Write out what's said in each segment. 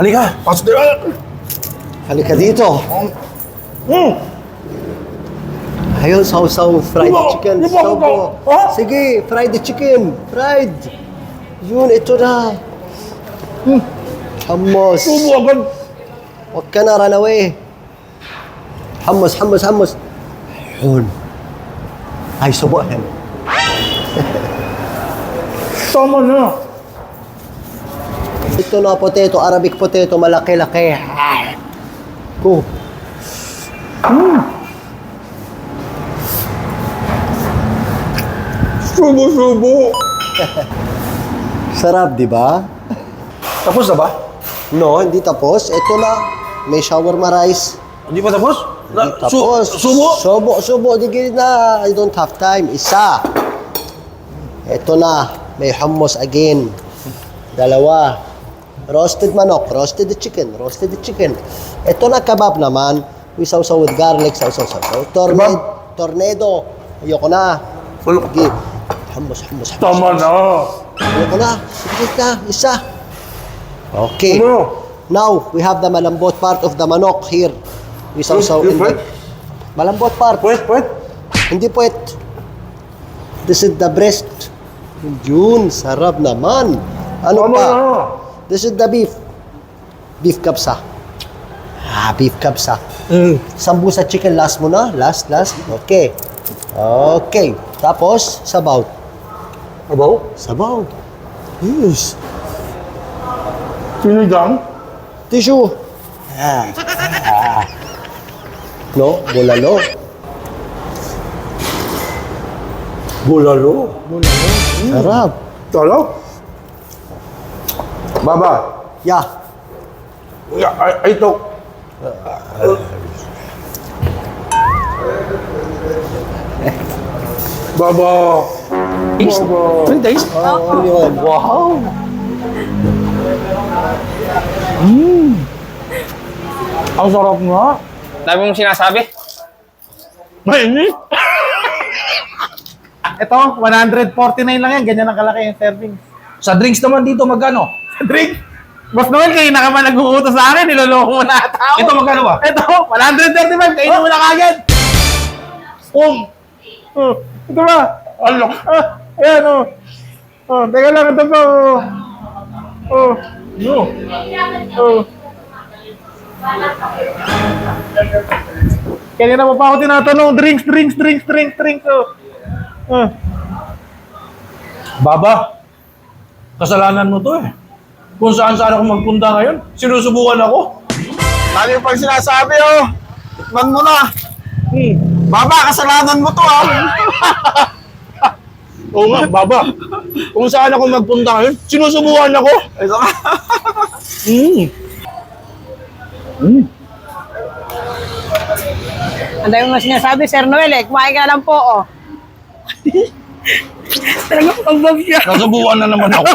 Halika, pasok tayo. Halika dito. Ayun, sausaw, fried chicken. Sausaw. Sige, fried chicken. Fried. Yun, ito na. Hummus. Subo agad. Huwag ka na, run away. Hummus, hummus, hummus. Yun. Ay, subuhin. Tama na. Ito na potato, Arabic potato, malaki-laki. Go. Subo-subo. Sarap, di ba? Tapos na ba? No, hindi tapos. Ito na. May shawarma rice. Hindi pa tapos? Hindi tapos. Subo? Subo. Di na. I don't have time. Isa. Ito na. May hummus again. Dalawa. Roasted manok. Roasted chicken. Roasted chicken. Ito na kebab naman. We sausaw with garlic. Sausaw. Tornado. Ayoko na. Sige. Hummus. Tama na. Ayoko na. Sige na. Isa. Okay. Ano? Now, we have the malambot part of the manok here. We sausaw in the... Malambot part. Pwet. Hindi puwet. This is the breast. Yun, sarap naman. Ano Tama pa? na. This is the beef. Beef kabsa. Beef kabsa. Sambusa chicken, last mo na? Last. Okay. Okay. Tapos, sabaw. Abaw? Sabaw. Yes. Sinigang? Tissue. No, bulalo. Bulalo. Sarap. Sarap. Baba. Yeah. Ito. Baba. Baba. 3 days? Only one. Wow! Ang sarap nga. Dami mong sinasabi. Mainit. Ito, 149 lang yan. Ganyan ang kalaki yung serving. Sa drinks naman dito, magkano? Drink! Boss Noel, kayo na ka man nag-uutos sa akin. Niloloko mo na ata ako. Ito, magkano ba? Ito, 135. Kainin mo na kagad. Ito ba? Alok. Ayan, teka lang. Ito pa, No. Kanina pa ako tinatanong, drinks. Baba. Kasalanan mo to eh. Kung saan ako magpunta ngayon, sinusubukan ako. Lagi pang sinasabi, tikman mo na. Baba, kasalanan mo to, Oo nga, baba. Kung saan ako magpunta ngayon, sinusubukan ako. Ito nga. Ang dami mo sinasabi, Sir Noel, kumain ka lang po, Talagang pag-bob siya. Nasubukan na naman ako.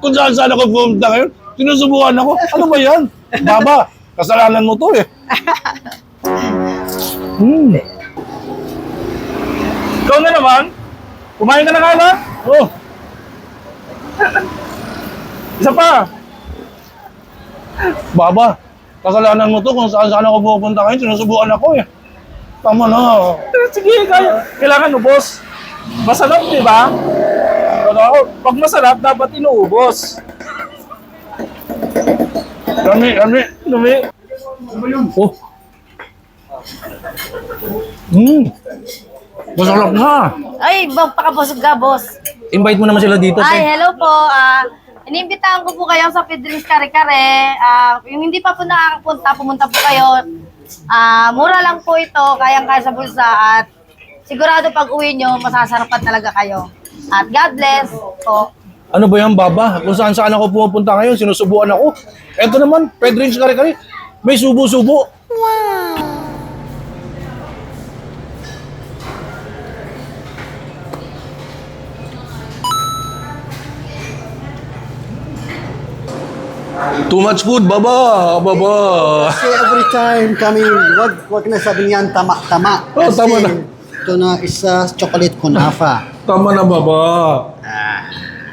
Kung saan ako pumunta ngayon, sinusubukan ako. Ano ba yan? Baba, kasalanan mo to eh. Ikaw na naman. Kumain ka na kagad? Oh, Isa pa. baba, kasalanan mo to kung saan ako pupunta ngayon, sinusubukan ako eh. Tama na. Sige, kailangan ubos. Masarap, di ba? Pag masarap, dapat inuubos. Dami. Oh. Masarap nga. Ay, pakabusog ka, boss. Invite mo naman sila dito, Ay, te. hello po. Iniimbitahan ko po kayo sa Pedri's Kare-Kare. Yung hindi pa po nakakapunta, pumunta po kayo. Mura lang po ito, kayang-kaya sa bulsa. At sigurado pag uwi nyo, masasarapan talaga kayo. At God bless po. Ano ba yan, Baba? Kung saan ako pupunta ngayon, sinusubukan ako. Eto naman, Pedrin's Kare-Kare. May subo-subo. Too much food, Baba. Kasi every time kami, wag na sabi niyan, tama. Oh, Kasi tama na. ito na isa chocolate kunafa. Tama na, Baba.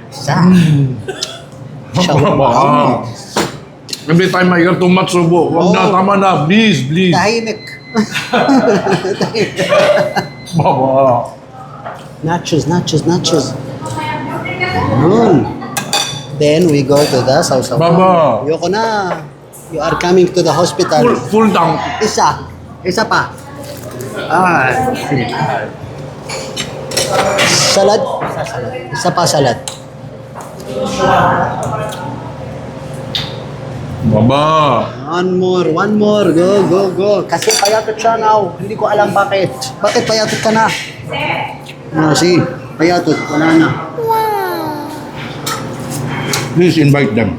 Isa. Baba. Every time I hear too much subo, wag na, Oh. tama na, please, please. Tahimik. Baba. Nachos. Then we go to the sausaw. Baba. Yoko na. You are coming to the hospital. Full tank. Isa pa. Salad. Isa pa salad. Baba. One more. Go. Kasi payatot siya now. Hindi ko alam bakit. Bakit payatot ka na? Si, payatot. Wala na. Please invite them.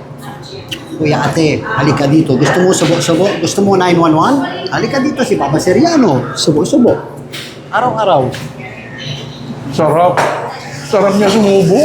Kuya ate, halika dito. Gusto mo subo-subo? Gusto mo 911? Halika dito si Papa Seriano. Subo-subo. Araw-araw. Sarap. Sarap niya sumubo.